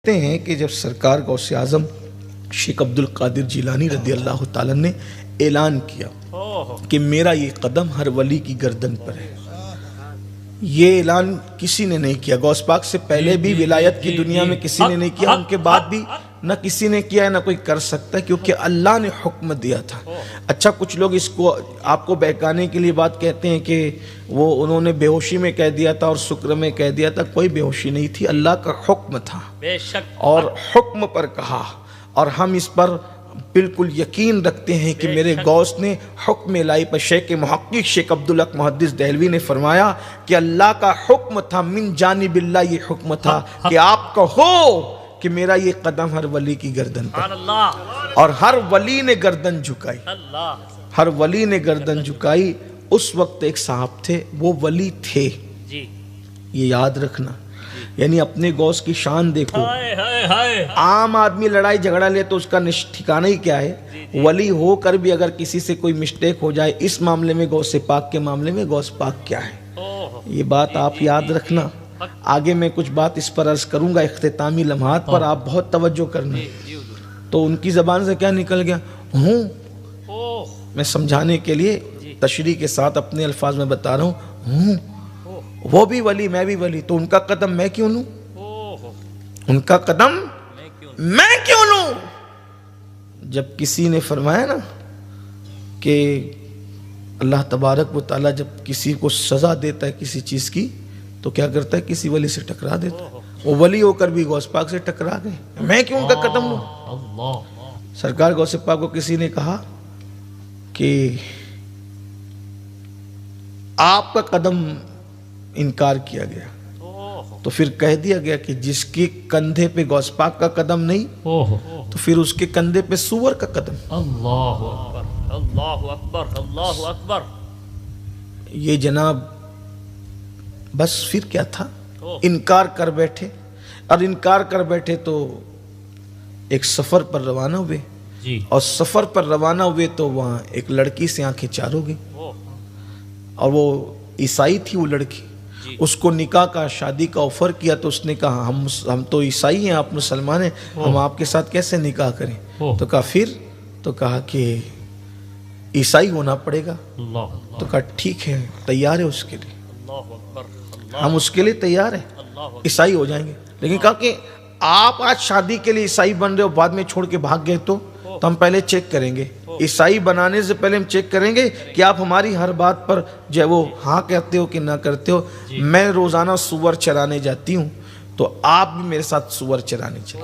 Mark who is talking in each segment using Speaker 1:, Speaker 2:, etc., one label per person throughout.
Speaker 1: लिखते हैं कि जब सरकार गौसे आज़म शेख अब्दुल कादिर जिलानी रज़ी अल्लाह ताला ने ऐलान किया कि मेरा ये कदम हर वली की गर्दन पर है, ये ऐलान किसी ने नहीं किया। गौस पाक से पहले भी विलायत की दुनिया में किसी ने नहीं किया, उनके बाद भी न किसी ने किया है न कोई कर सकता, क्योंकि अल्लाह ने हुक्म दिया था। अच्छा, कुछ लोग इसको आपको बहकाने के लिए बात कहते हैं कि वो उन्होंने बेहोशी में कह दिया था और शुक्र में कह दिया था। कोई बेहोशी नहीं थी, अल्लाह का हुक्म था और हुक्म पर कहा। और हम इस पर बिल्कुल यकीन रखते हैं कि मेरे गौस ने हुक्म इलाही पर शेख मुहक्किक शेख अब्दुल हक मुहद्दिस देहलवी ने फरमाया कि अल्लाह का हुक्म था, मिन जानिबिल्लाह ये हुक्म था कि आप कहो कि मेरा ये कदम हर वली की गर्दन पर। और हर वली ने गर्दन झुकाई, हर वली ने गर्दन झुकाई। उस वक्त एक साहब थे, वो वली थे, ये याद रखना। यानी अपने गौस की शान देखो। आम आदमी लड़ाई झगड़ा ले तो उसका ठिकाना ही क्या है। वली होकर भी अगर किसी से कोई मिस्टेक हो जाए, इस मामले में गौसे पाक के मामले में गौस पाक क्या है, ये बात आप याद रखना। आगे मैं कुछ बात इस पर अर्ज करूंगा इख्तितामी लम्हात पर, आप बहुत तवज्जो करना। तो उनकी जबान से क्या निकल गया हूँ, मैं समझाने के लिए तशरीह के साथ अपने अल्फाज में बता रहा हूँ। वो भी वली, मैं भी वली, तो उनका कदम मैं क्यों लूं, उनका कदम मैं क्यों लूं। जब किसी ने फरमाया ना कि अल्लाह तबारक व तआला जब किसी को सजा देता है किसी चीज की, तो क्या करता है, किसी वली से टकरा देता है। वो वली होकर भी गौस पाक से टकरा गए, मैं क्यों उनका कदम लूं। सरकार गौस पाक को किसी ने कहा कि आपका कदम इनकार किया गया, तो फिर कह दिया गया कि जिसके कंधे पे गौस पाक का कदम नहीं, तो फिर उसके कंधे पे सूअर का कदम।
Speaker 2: अल्लाहु अकबर, अल्लाहु अकबर, अल्लाहु अकबर।
Speaker 1: ये जनाब बस फिर क्या था, इनकार कर बैठे। और इनकार कर बैठे तो एक सफर पर रवाना हुए और सफर पर रवाना हुए तो वहां एक लड़की से आंखें चार हो गई और वो ईसाई थी वो लड़की। उसको निकाह का, शादी का ऑफर किया तो उसने कहा हम तो ईसाई हैं, आप मुसलमान हैं, हम आपके साथ कैसे निकाह करें। तो कहा फिर, तो कहा कि ईसाई होना पड़ेगा। तो कहा ठीक है, तैयार है उसके लिए, हम उसके लिए तैयार हैं, ईसाई हो जाएंगे। लेकिन कहा कि आप आज शादी के लिए ईसाई बन रहे हो, बाद में छोड़ के भाग गए तो हम पहले चेक करेंगे। ईसाई बनाने से पहले हम चेक करेंगे कि आप हमारी हर बात पर जो है वो हाँ कहते हो कि ना करते हो। मैं रोजाना सुअर चराने जाती हूँ, तो आप भी मेरे साथ सुअर चराने चले।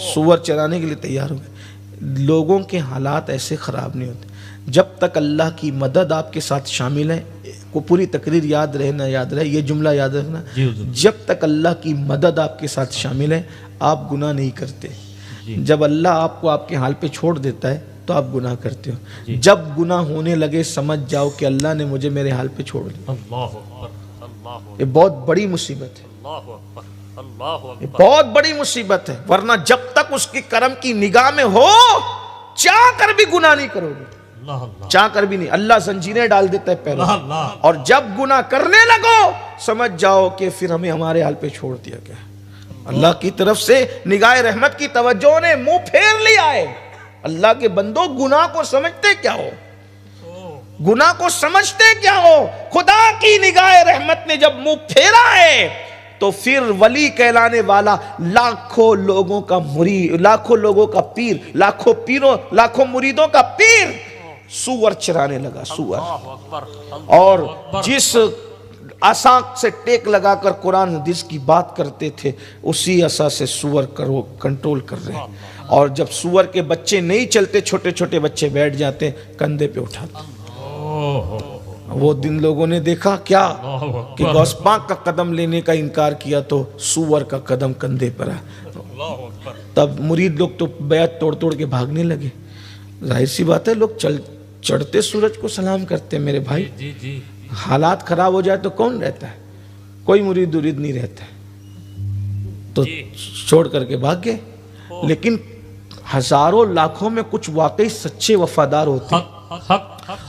Speaker 1: सुअर चराने के लिए तैयार हो गए। लोगों के हालात ऐसे ख़राब नहीं होते जब तक अल्लाह की मदद आपके साथ शामिल है। को पूरी तकरीर याद रहे ना याद रहे, ये जुमला याद रखना, जब तक अल्लाह की मदद आपके साथ शामिल है आप गुनाह नहीं करते। जब अल्लाह आपको आपके हाल पे छोड़ देता है तो आप गुनाह करते हो। जब गुनाह होने लगे समझ जाओ कि अल्लाह ने मुझे मेरे हाल पे छोड़ दिया। ये बहुत बड़ी मुसीबत है, ये बहुत बड़ी मुसीबत है। वरना जब तक उसकी करम की निगाह में हो, चाह कर भी गुनाह नहीं करोगे, चाह कर भी नहीं। अल्लाह जंजीरें डाल देता है पहले, और जब गुनाह करने लगो समझ जाओ कि फिर हमें हमारे हाल पे छोड़ दिया गया। अल्लाह की तरफ से निगाह रहमत की तवज्जो ने मुंह फेर लिया है। अल्लाह के बंदो, गुनाह को समझते क्या हो, गुनाह को समझते क्या हो। खुदा की निगाह रहमत ने जब मुंह फेरा है तो फिर वली कहलाने वाला लाखों लोगों का मुरीद, लाखों लोगों का पीर, लाखों पीरों, लाखों मुरीदों का पीर सुअर चराने लगा, सुअर। और जिस आसा से टेक लगाकर कुरान हदीस की बात करते थे, उसी आसा से सुअर कंट्रोल कर रहे हैं। और जब सुअर के बच्चे नहीं चलते, छोटे छोटे बच्चे बैठ जाते, कंधे पे उठाते। वो दिन लोगों ने देखा क्या कि गौस पाक का कदम लेने का इनकार किया तो सुअर का कदम कंधे पर आया। तब मुरीद लोग तो बैत तोड़ तोड़ के भागने लगे। जाहिर सी बात है, लोग चढ़ते सूरज को सलाम करते हैं मेरे भाई। हालात खराब हो जाए तो कौन रहता है, कोई मुरीद उरीद नहीं रहता है, तो छोड़ करके भाग गए। लेकिन हजारों लाखों में कुछ वाकई सच्चे वफादार होते हैं,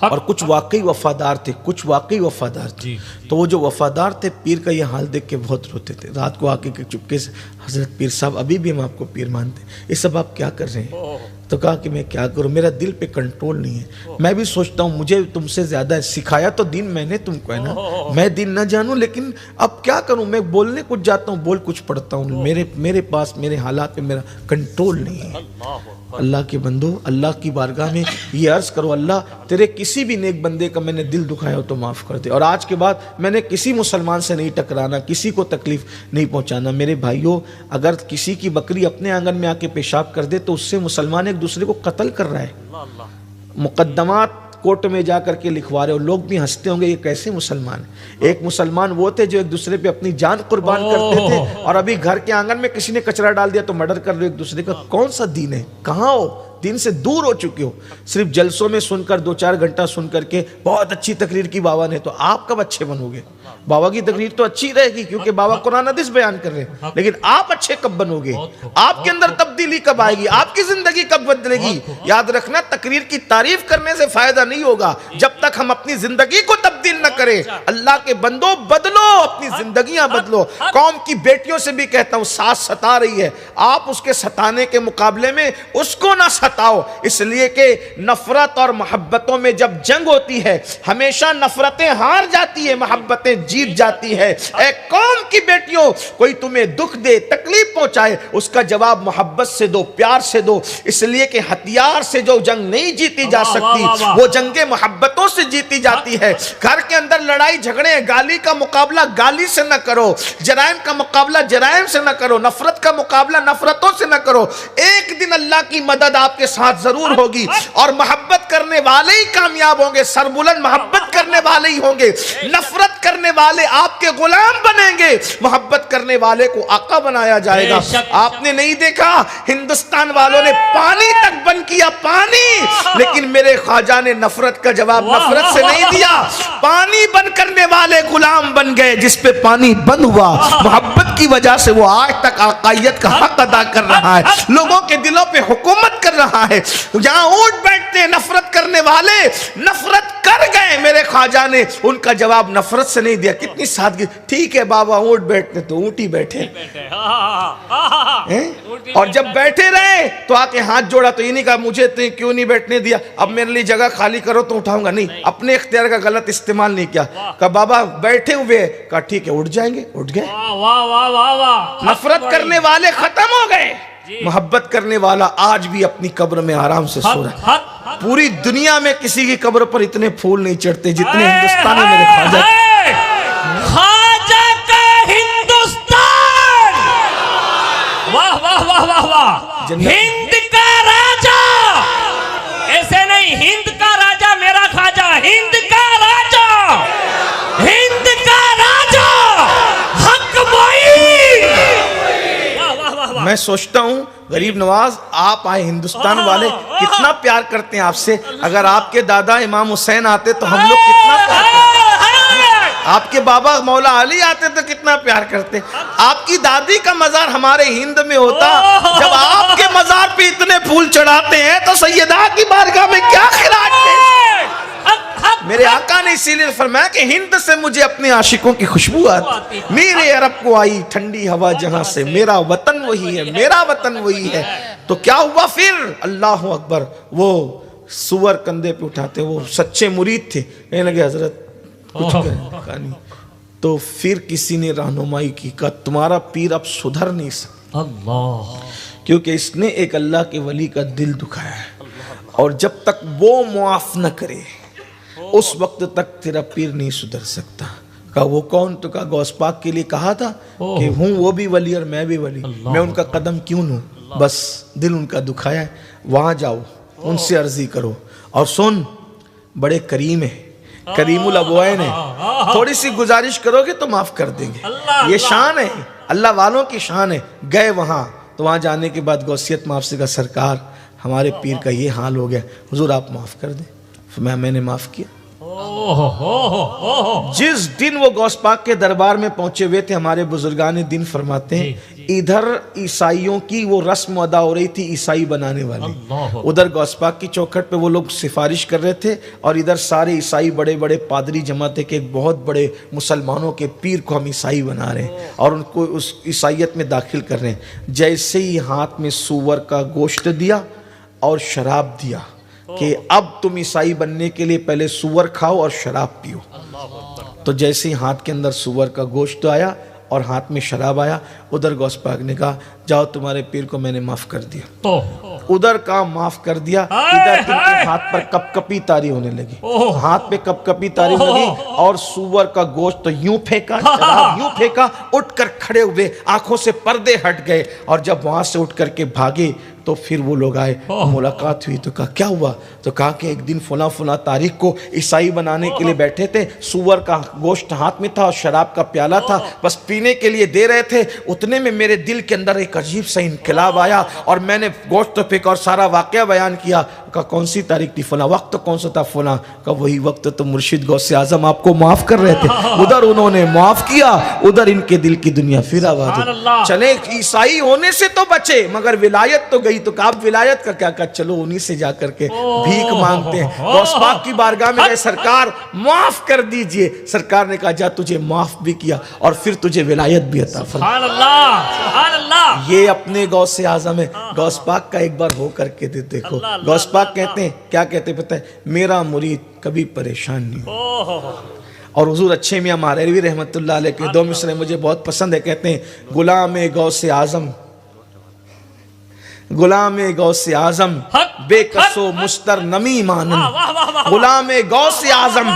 Speaker 1: और कुछ वाकई वफादार थे, कुछ वाकई वफादार थे। तो वो जो वफादार थे पीर का ये हाल देख के बहुत रोते थे। रात को आके चुपके से, हजरत पीर साहब अभी भी हम आपको पीर मानते हैं, ये सब आप क्या कर रहे हैं? तो कहा कि मैं क्या करूं, मेरा दिल पे कंट्रोल नहीं है। मैं भी सोचता हूं मुझे तुमसे ज्यादा सिखाया तो दीन मैंने तुमको है ना, मैं दीन ना जानूं, लेकिन अब क्या करूं, मैं बोलने कुछ जाता हूं, बोल कुछ पढ़ता हूं, मेरे पास मेरे हालात में मेरा कंट्रोल नहीं है। अल्लाह के बंदो, अल्लाह की बारगाह में ये अर्ज करो, अल्लाह तेरे किसी भी नेक बंदे का मैंने दिल दुखाया हो तो माफ़ कर दे, और आज के बाद मैंने किसी मुसलमान से नहीं टकराना, किसी को तकलीफ नहीं पहुंचाना। मेरे भाइयों, अगर किसी की बकरी अपने आंगन में आके पेशाब कर दे तो उससे मुसलमान एक दूसरे को कत्ल कर रहा है, मुकद्दमात कोर्ट में जा करके लिखवा रहे हो। लोग भी हंसते होंगे ये कैसे मुसलमान। एक मुसलमान वो थे जो एक दूसरे पे अपनी जान कुर्बान करते थे, और अभी घर के आंगन में किसी ने कचरा डाल दिया तो मर्डर कर रहे हो एक दूसरे का। कौन सा दीन है? कहाँ हो? दीन से दूर हो चुके हो। सिर्फ जलसों में सुनकर 2-4 घंटा सुन करके बहुत अच्छी तकरीर की बाबा ने, तो आप कब अच्छे बनोगे? बाबा की तकरीर तो अच्छी रहेगी क्योंकि बाबा कुरान हदीस बयान कर रहे हैं, लेकिन आप अच्छे कब बनोगे? आपके अंदर तब्दीली कब आएगी? आपकी जिंदगी कब बदलेगी? याद रखना, तकरीर की तारीफ करने से फायदा नहीं होगा जब तक हम अपनी जिंदगी को तब्दील न करें। अल्लाह के बंदो, बदलो, अपनी जिंदगियां बदलो। कौम की बेटियों से भी कहता हूं, सास सता रही है, आप उसके सताने के मुकाबले में उसको ना सताओ, इसलिए कि नफरत और मोहब्बतों में जब जंग होती है हमेशा नफरतें हार जाती है, मोहब्बतें जीत जाती है। ए कौम की बेटियों, कोई तुम्हें दुख दे, तकलीफ पहुंचाए, उसका जवाब मोहब्बत से दो, प्यार से दो, इसलिए कि हथियार से जो जंग नहीं जीती जा सकती वो जंगे मोहब्बतों से जीती जाती है। घर के अंदर लड़ाई झगड़े, गाली का मुकाबला गाली से न करो, जराइम का मुकाबला जराइम से न करो, नफरत का मुकाबला नफरतों से न करो। एक दिन अल्लाह की मदद आपके साथ जरूर होगी और मोहब्बत करने वाले ही कामयाब होंगे, सरबुलंद मोहब्बत करने वाले ही होंगे। नफरत करने वाले आपके गुलाम बनेंगे, मोहब्बत करने वाले को आका बनाया जाएगा। आपने नहीं देखा हिंदुस्तान वालों ने पानी तक बंद किया, पानी, लेकिन मेरे ख्वाजा ने नफरत का जवाब नफरत से नहीं दिया। पानी बंद करने वाले गुलाम बन गए, जिस पे पानी बंद हुआ मोहब्बत की वजह से वो आज तक आकायत का हक अदा कर रहा है, लोगों के दिलों पे हुकूमत कर रहा है। जहां उठ बैठते नफरत करने वाले, नफरत कर गए, मेरे ख्वाजा ने उनका जवाब नफरत से नहीं दिया। कितनी सादगी। ठीक है बाबा उठ बैठते तो ऊँट ही बैठे, और जब बैठे रहे तो आके हाथ जोड़ा तो ये नहीं कहा मुझे तो क्यों नहीं बैठने दिया, अब मेरे लिए जगह खाली करो तो उठाऊंगा, नहीं, अपने इख्तियार का गलत इस्तेमाल नहीं किया। कहा बाबा बैठे हुए, कहा ठीक है उठ जाएंगे, उठ गए। नफरत करने वाले खत्म हो गए, मोहब्बत करने वाला आज भी अपनी कब्र में आराम से सो रहा है। पूरी दुनिया में किसी की कब्र पर इतने फूल नहीं चढ़ते जितने हिंदुस्तान में मेरे ख्वाजा
Speaker 2: का हिंदुस्तान। वाह वाह वाह वाह वाह, हिंद का राजा, ऐसे नहीं, हिंद का राजा मेरा ख्वाजा, हिंद का राजा, हिंद का राजा, हक वही।
Speaker 1: मैं सोचता हूं गरीब नवाज आप आए, हिंदुस्तान वाले कितना प्यार करते हैं आपसे। अगर आपके दादा इमाम हुसैन आते तो हम लोग कितना प्यार करते, आपके बाबा मौला अली आते तो कितना प्यार करते, आपकी दादी का मजार हमारे हिंद में होता। जब आपके मजार पे इतने फूल चढ़ाते हैं तो सैयदा की बारगाह में क्या खिराज है। मेरे आका ने इसीलिए फरमाया कि हिंद से मुझे अपने आशिकों की खुशबू आती, मेरे अरब को आई ठंडी हवा जहां से, मेरा वतन वही है, मेरा वतन वही है। तो क्या हुआ फिर? अल्लाह अकबर, वो सुअर कंधे पे उठाते, वो सच्चे मुरीद थे, कहने लगे हजरत कुछ कहानी। तो फिर किसी ने रहनुमाई की, कहा तुम्हारा पीर अब सुधर नहीं सकता,
Speaker 2: अल्लाह,
Speaker 1: क्योंकि इसने एक अल्लाह के वली का दिल दुखाया है, और जब तक वो मुआफ न करे उस वक्त तक तेरा पीर नहीं सुधर सकता। कहा वो कौन? तो कहा गौस पाक के लिए कहा था कि हूँ वो भी वली और मैं भी वली, मैं उनका कदम क्यों लूं, बस दिल उनका दुखाया है, वहां जाओ उनसे अर्जी करो। और सुन, बड़े करीम है, करीमुल अबवाइन है, थोड़ी सी गुजारिश करोगे तो माफ कर देंगे। ये शान है, अल्लाह वालों की शान है। गए वहां तो वहां जाने के बाद गौसियत माफ से कहा सरकार हमारे पीर का ये हाल हो गया, हुजूर आप माफ कर दें। मैंने माफ किया। जिस दिन वो गौस पाक के दरबार में पहुंचे हुए थे, हमारे बुजुर्गान दिन फरमाते हैं इधर ईसाइयों की वो रस्म अदा हो रही थी, ईसाई बनाने वाले। उधर गौस पाक की चौखट पे वो लोग सिफारिश कर रहे थे और इधर सारे ईसाई बड़े बड़े पादरी जमा थे कि एक बहुत बड़े मुसलमानों के पीर को हम ईसाई बना रहे हैं और उनको उस ईसाइयत में दाखिल कर रहे हैं। जैसे ही हाथ में सूअर का गोश्त दिया और शराब दिया कि अब तुम ईसाई बनने के लिए पहले सूअर खाओ और शराब पियो, तो जैसे ही हाथ के अंदर सूअर का गोश्त आया और हाथ में शराब आया, उधर गौस पाक ने कहा जाओ तुम्हारे पीर को मैंने माफ कर दिया। उधर का माफ कर दिया, इधर इनके हाथ पर कपकपी तारी होने लगी, हाथ पे कपकपी तारी लगी और सूअर का गोश्त तो यूं फेंका, शराब यूं फेंका, उठकर खड़े हुए, आंखों से पर्दे हट गए और जब वहां से उठ करके भागे तो फिर वो लोग आए, मुलाकात हुई तो कहा क्या हुआ, तो कहा कि एक दिन फला फला तारीख को ईसाई बनाने के लिए बैठे थे, सूअर का गोश्त हाथ में था और शराब का प्याला था, बस पीने के लिए दे रहे थे, उतने में मेरे दिल के अंदर एक अजीब सा इनकलाब आया और मैंने गोश्त फेंका और सारा वाकया बयान किया। कहा कौन सी तारीख थी, फला वक्त तो कौन सा था, फला। कहा वही वक्त तो मुर्शिद गौसे आजम आपको माफ कर रहे थे, उधर उन्होंने माफ किया, उधर इनके दिल की दुनिया फिर आबाद हुई। चले ईसाई होने से तो बचे मगर विलायत तो गई, तो कहा विलायत का क्या, कहा चलो उन्हीं से जाकर के भीख मांगते हैं। गौस पाक की बारगाह में गए, सरकार माफ कर दीजिए। सरकार ने कहा जा तुझे माफ भी किया और फिर तुझे विलायत भी अता फरमाया। ये अपने गौसे आजम है। गौस पाक का एक बार हो करके देखो, गौस पाक कहते हैं, क्या कहते हैं पता है, मेरा मुरीद कभी परेशान नहीं हो। और हुजूर अच्छे मियां महारवी रहमतुल्लाह अलैह के दो मिसरे मुझे बहुत पसंद है, कहते हैं गुलाम गौसे आजम, गुलाम गौसे आजम बेकसो मुस्तर नमी मानन, गुलाम गौसे आजम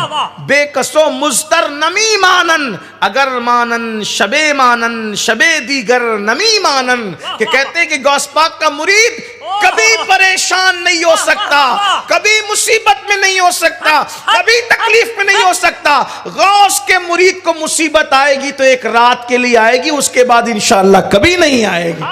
Speaker 1: बेकसो मुस्तर नमी मानन, अगर मानन शबे मानन शबे दीगर नमी मानन। कि कहते हैं कि गौस पाक का मुरीद कभी परेशान नहीं हो सकता, कभी मुसीबत में नहीं हो सकता, कभी तकलीफ में नहीं हो सकता। गौस के मुरीद को मुसीबत आएगी तो एक रात के लिए आएगी, उसके बाद इंशाअल्लाह कभी नहीं आएगी।